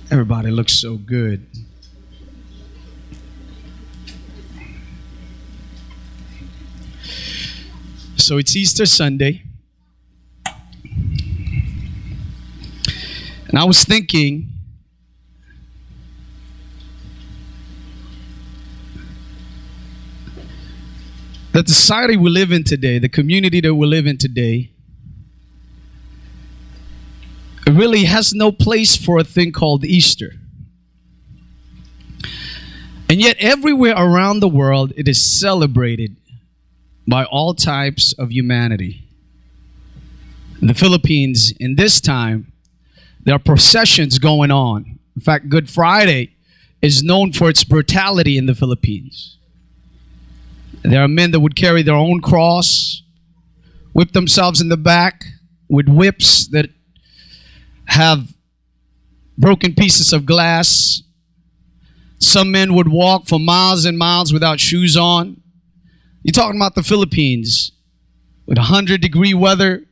Everybody looks so good. So it's Easter Sunday. And I was thinking, that the society we live in today, the community that we live in today, it really has no place for a thing called Easter. And yet everywhere around the world, it is celebrated by all types of humanity. In the Philippines, in this time, there are processions going on. In fact, Good Friday is known for its brutality in the Philippines. There are men that would carry their own cross, whip themselves in the back with whips that have broken pieces of glass. Some men would walk for miles and miles without shoes on. You're talking about the Philippines with 100-degree weather.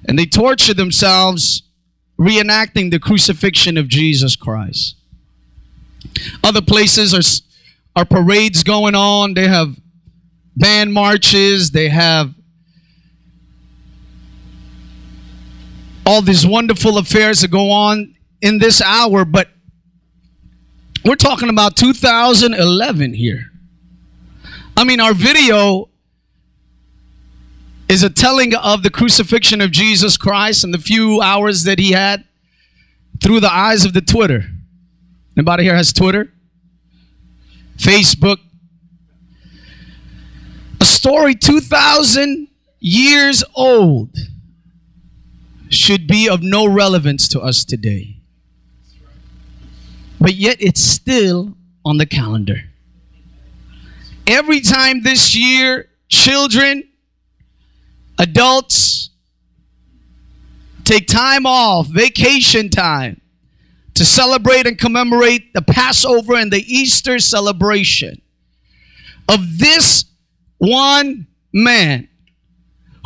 And they torture themselves reenacting the crucifixion of Jesus Christ. Other places are parades going on. They have band marches. They have all these wonderful affairs that go on in this hour. But we're talking about 2011 here. I mean, our video is a telling of the crucifixion of Jesus Christ and the few hours that he had through the eyes of the Twitter. Anybody here has Twitter? Facebook? A story 2,000 years old should be of no relevance to us today. But yet it's still on the calendar. Every time this year, children, adults take time off, vacation time, to celebrate and commemorate the Passover and the Easter celebration of this one man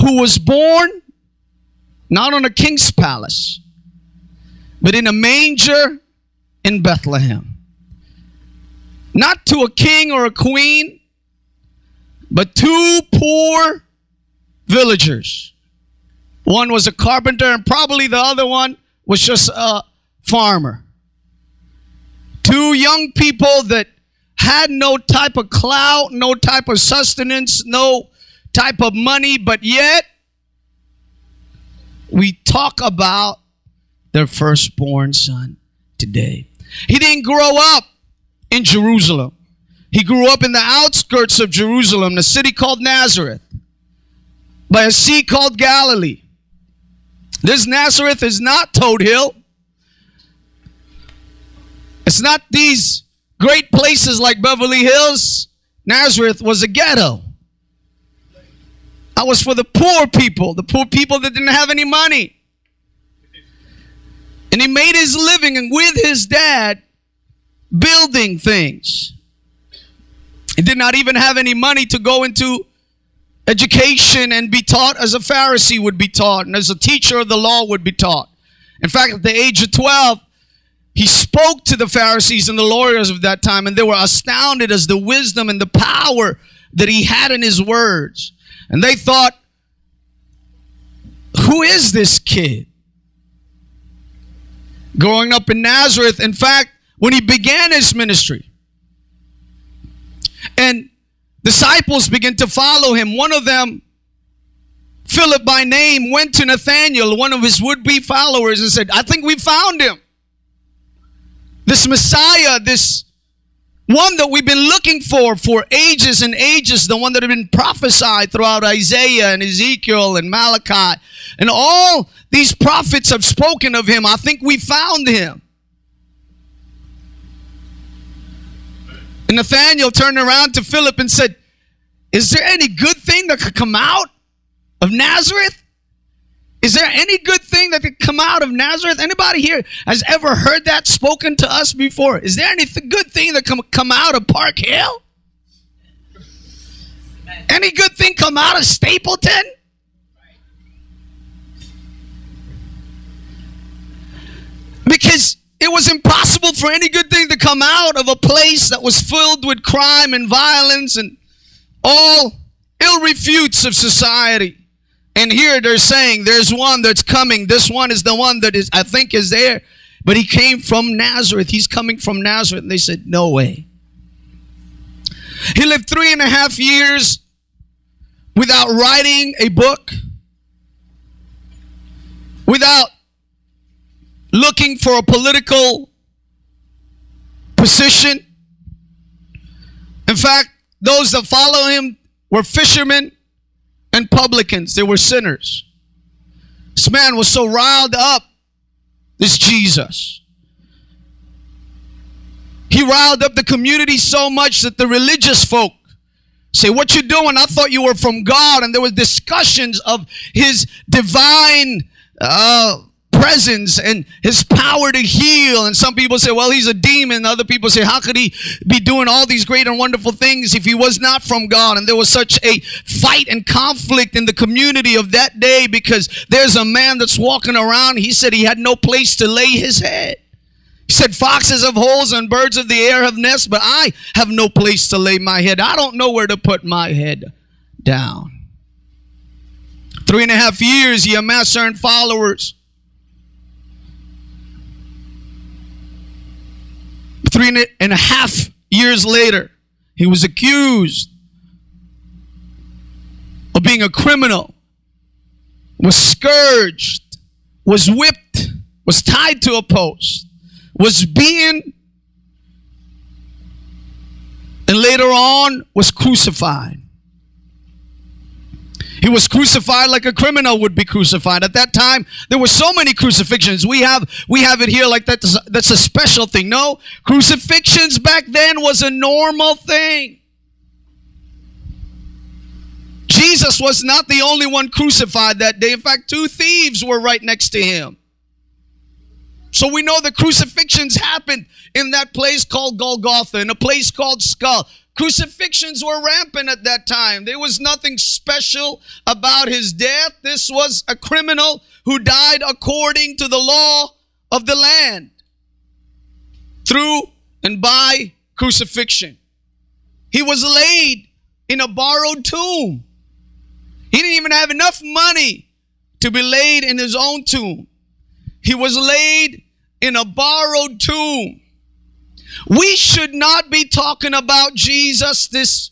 who was born not on a king's palace, but in a manger in Bethlehem. Not to a king or a queen, but two poor villagers. One was a carpenter and probably the other one was just a farmer. Two young people that had no type of clout, no type of sustenance, no type of money, but yet we talk about their firstborn son today. He didn't grow up in Jerusalem. He grew up in the outskirts of Jerusalem, a city called Nazareth, by a sea called Galilee. This Nazareth is not Toad Hill. It's not these great places like Beverly Hills. Nazareth was a ghetto. That was for the poor people that didn't have any money. And he made his living with his dad building things. He did not even have any money to go into education and be taught as a Pharisee would be taught and as a teacher of the law would be taught. In fact, at the age of 12, he spoke to the Pharisees and the lawyers of that time, and they were astounded as the wisdom and the power that he had in his words. And they thought, who is this kid? Growing up in Nazareth, in fact, when he began his ministry, and disciples began to follow him, one of them, Philip by name, went to Nathanael, one of his would-be followers, and said, I think we found him. This Messiah, this one that we've been looking for ages and ages, the one that had been prophesied throughout Isaiah and Ezekiel and Malachi. And all these prophets have spoken of him. I think we found him. And Nathanael turned around to Philip and said, is there any good thing that could come out of Nazareth? Is there any good thing that could come out of Nazareth? Anybody here has ever heard that spoken to us before? Is there any good thing that come out of Park Hill? Any good thing come out of Stapleton? Because it was impossible for any good thing to come out of a place that was filled with crime and violence and all ill refutes of society. And here they're saying there's one that's coming. This one is the one that is, I think, is there. But he came from Nazareth. He's coming from Nazareth. And they said, no way. He lived 3.5 years without writing a book, without looking for a political position. In fact, those that follow him were fishermen and publicans. They were sinners. This man was so riled up, this Jesus. He riled up the community so much that the religious folk say, what you doing? I thought you were from God. And there were discussions of his divine presence and his power to heal. And some people say, well, he's a demon. Other people say, how could he be doing all these great and wonderful things if he was not from God? And there was such a fight and conflict in the community of that day because there's a man that's walking around. He said he had no place to lay his head. He said, foxes have holes and birds of the air have nests, but I have no place to lay my head. I don't know where to put my head down. 3.5 years, he amassed certain followers. 3.5 years later, he was accused of being a criminal, was scourged, was whipped, was tied to a post, was beaten, and later on was crucified. He was crucified like a criminal would be crucified. At that time, there were so many crucifixions. We have it here like that's a special thing. No, crucifixions back then was a normal thing. Jesus was not the only one crucified that day. In fact, 2 thieves were right next to him. So we know the crucifixions happened in that place called Golgotha, in a place called Skull. Crucifixions were rampant at that time. There was nothing special about his death. This was a criminal who died according to the law of the land through and by crucifixion. He was laid in a borrowed tomb. He didn't even have enough money to be laid in his own tomb. He was laid in a borrowed tomb. We should not be talking about Jesus this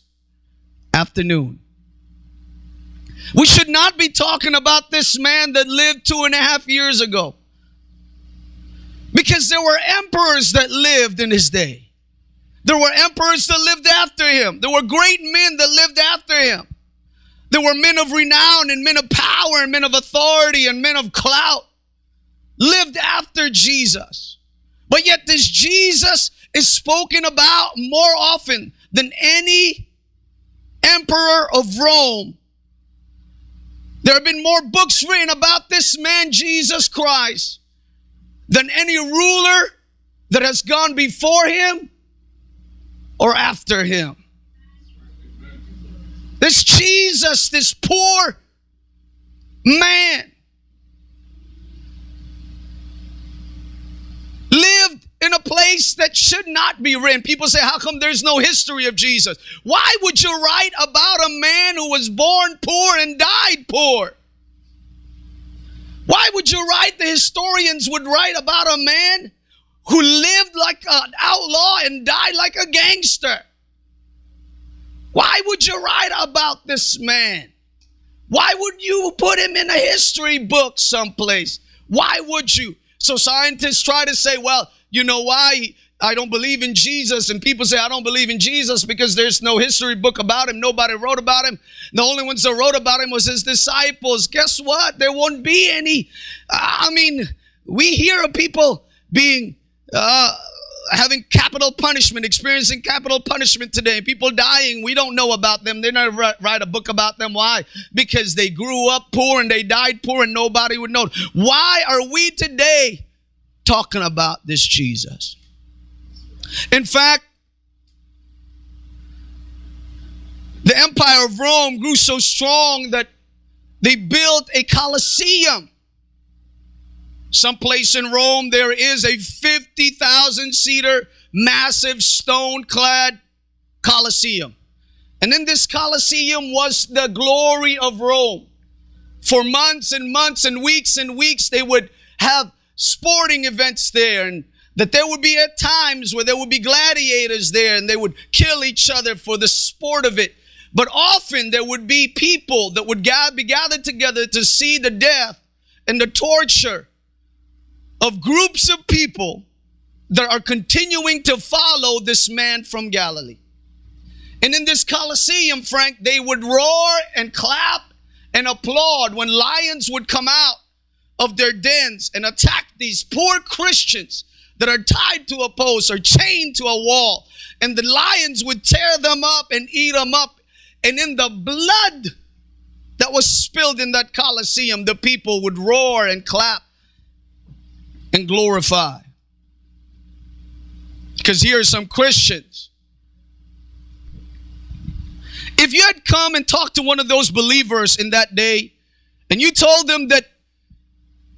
afternoon. We should not be talking about this man that lived 2.5 years ago. Because there were emperors that lived in his day. There were emperors that lived after him. There were great men that lived after him. There were men of renown and men of power and men of authority and men of clout lived after Jesus. But yet this Jesus is spoken about more often than any emperor of Rome. There have been more books written about this man, Jesus Christ, than any ruler that has gone before him or after him. This Jesus, this poor man, lived in a place that should not be written. People say, how come there's no history of Jesus? Why would you write about a man who was born poor and died poor? Why would you write, the historians would write about a man who lived like an outlaw and died like a gangster? Why would you write about this man? Why would you put him in a history book someplace? Why would you? So scientists try to say, well, you know why I don't believe in Jesus? And people say, I don't believe in Jesus because there's no history book about him. Nobody wrote about him. The only ones that wrote about him was his disciples. Guess what? There won't be any. We hear of people being having capital punishment, experiencing capital punishment today. People dying, we don't know about them. They're not write a book about them. Why? Because they grew up poor and they died poor and nobody would know. Why are we today talking about this Jesus? In fact, the Empire of Rome grew so strong that they built a Colosseum. Someplace in Rome, there is a 50,000-seater, massive stone-clad Colosseum. And in this Colosseum was the glory of Rome. For months and months and weeks, they would have sporting events there, and that there would be at times where there would be gladiators there, and they would kill each other for the sport of it. But often there would be people that would be gathered together to see the death and the torture of groups of people that are continuing to follow this man from Galilee. And in this Colosseum, Frank, they would roar and clap and applaud when lions would come out of their dens and attack these poor Christians that are tied to a post or chained to a wall. And the lions would tear them up and eat them up. And in the blood that was spilled in that Colosseum, the people would roar and clap and glorify. Because here are some Christians. If you had come and talked to one of those believers in that day, and you told them that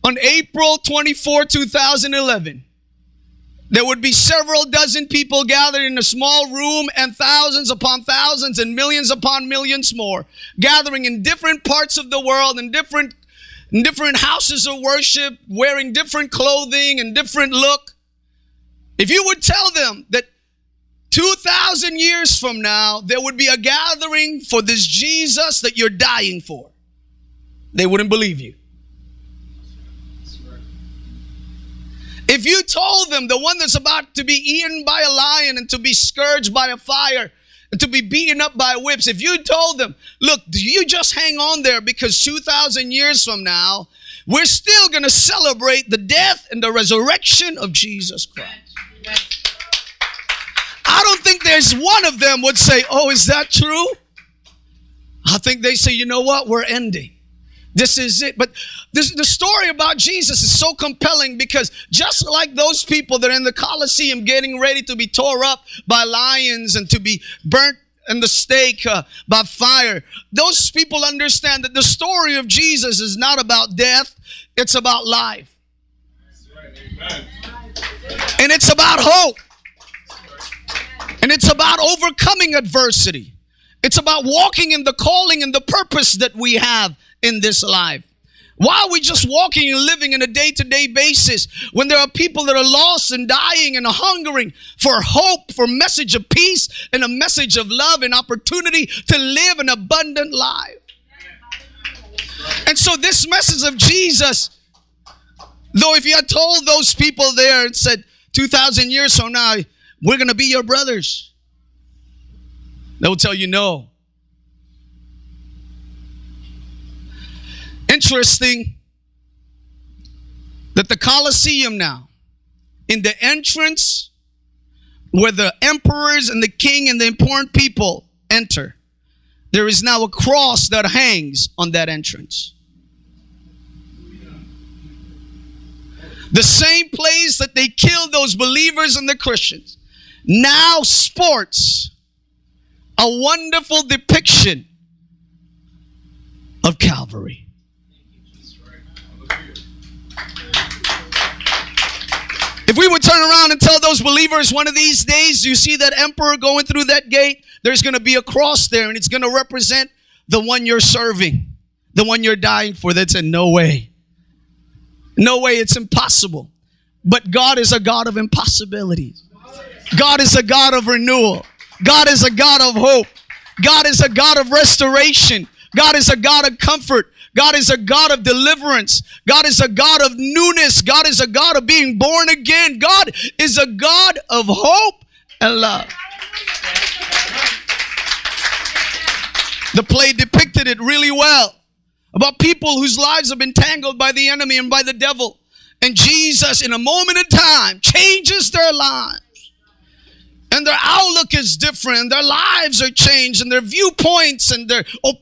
on April 24, 2011, there would be several dozen people gathered in a small room, and thousands upon thousands and millions upon millions more gathering in different parts of the world, in different houses of worship, wearing different clothing and different look. If you would tell them that 2,000 years from now, there would be a gathering for this Jesus that you're dying for, they wouldn't believe you. If you told them the one that's about to be eaten by a lion and to be scourged by a fire and to be beaten up by whips, if you told them, look, you just hang on there because 2,000 years from now, we're still going to celebrate the death and the resurrection of Jesus Christ. I don't think there's one of them would say, oh, is that true? I think they say, you know what? We're ending. This is it. But the story about Jesus is so compelling because just like those people that are in the Colosseum getting ready to be tore up by lions and to be burnt in the stake by fire, those people understand that the story of Jesus is not about death, it's about life. And it's about hope. And it's about overcoming adversity. It's about walking in the calling and the purpose that we have in this life. Why are we just walking and living in a day-to-day basis when there are people that are lost and dying and hungering for hope, for a message of peace and a message of love and opportunity to live an abundant life? And so this message of Jesus, though if you had told those people there and said 2,000 years from now, we're going to be your brothers, they will tell you no. Interesting that the Colosseum now, in the entrance where the emperors and the king and the important people enter, there is now a cross that hangs on that entrance. The same place that they killed those believers and the Christians now sports a wonderful depiction of Calvary. If we would turn around and tell those believers one of these days, you see that emperor going through that gate, there's going to be a cross there and it's going to represent the one you're serving, the one you're dying for. That's a no way. No way, it's impossible. But God is a God of impossibilities. God is a God of renewal. God is a God of hope. God is a God of restoration. God is a God of comfort. God is a God of deliverance. God is a God of newness. God is a God of being born again. God is a God of hope and love. The play depicted it really well about people whose lives have been tangled by the enemy and by the devil. And Jesus, in a moment in time, changes their lives. And their outlook is different. Their lives are changed, and their viewpoints and their opinions